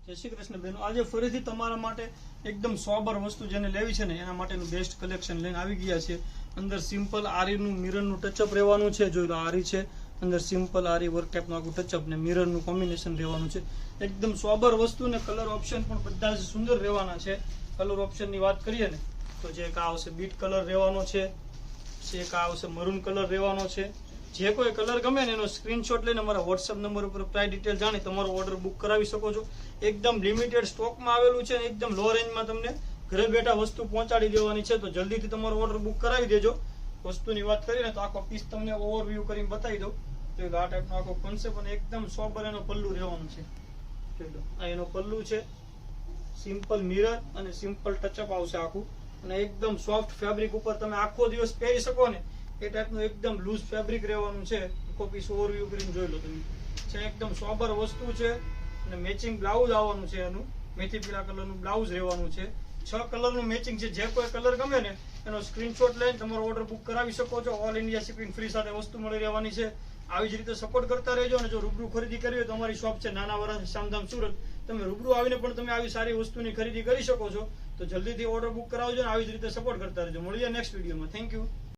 જય શ્રી કૃષ્ણ બહેનો, આજે ફરીથી તમારા માટે એકદમ સોબર વસ્તુ જેને લેવી છે ને એના માટેનું બેસ્ટ કલેક્શન લઈને આવી ગયા છે. અંદર સિમ્પલ આરીનું મિરરનું ટચઅપ રહેવાનું છે. જોઈ લો, આરી છે, અંદર સિમ્પલ આરી વર્ક ટાઈપનું આખું ટચઅપ ને મિરરનું કોમ્બિનેશન રહેવાનું છે. એકદમ સોબર વસ્તુ ને કલર ઓપ્શન પણ બધા જ સુંદર રહેવાના છે. કલર ઓપ્શનની વાત કરીએ ને તો જે એક આવશે બીટ કલર રહેવાનો છે, એક આવશે મરૂન કલર રહેવાનો છે. જે કોઈ કલર ગમે ને એનો સ્ક્રીનશોટ લઈને અમારા વોટ્સઅપ નંબર ઉપર પ્રાઇસ ડિટેલ જાણી તમારો ઓર્ડર બુક કરાવી શકો છો. એકદમ લિમિટેડ સ્ટોકમાં આવેલું છે, એકદમ લો રેન્જમાં તમને ઘરે બેઠા વસ્તુ પહોંચાડી દેવાની છે. તો જલ્દીથી તમારો ઓર્ડર બુક કરાવી દેજો. વસ્તુની વાત કરીને તો આખો પીસ તમને ઓવરવ્યૂ કરીને બતાવી દઉં. તો આ ટાઈપનો આખો કોન્સેપ્ટ અને એકદમ સોબર એનો પલ્લુ રહેવાનું છે. આ એનો પલ્લુ છે, સિમ્પલ મિરર અને સિમ્પલ ટચઅપ આવશે આખું, અને એકદમ સોફ્ટ ફેબ્રિક ઉપર તમે આખો દિવસ પહેરી શકો ને એ ટાઈપનું એકદમ લૂઝ ફેબ્રિક રહેવાનું છે. આખો પીસ ઓવરવ્યૂ કરીને જોઈ લો તમે. છે એકદમ સોબર વસ્તુ છે અને મેચિંગ બ્લાઉઝ આવવાનું છે. એનું મેથી પીળા કલરનું બ્લાઉઝ રહેવાનું છે. 6 કલરનું મેચિંગ છે. જે કોઈ કલર ગમે ને એનો સ્ક્રીનશોટ લઈને તમારો ઓર્ડર બુક કરાવી શકો છો. ઓલ ઇન્ડિયા શિપિંગ ફ્રી સાથે વસ્તુ મળી રહેવાની છે. આવી જ રીતે સપોર્ટ કરતા રહેજો. અને જો રૂબરૂ ખરીદી કરવી હોય તો અમારી શોપ છે નાના વરા શામધામ સુરત. તમે રૂબરૂ આવીને પણ તમે આવી સારી વસ્તુની ખરીદી કરી શકો છો. તો જલ્દીથી ઓર્ડર બુક કરાવજો અને આવી જ રીતે સપોર્ટ કરતા રહેજો. મળીએ નેક્સ્ટ વિડીયોમાં. Thank you.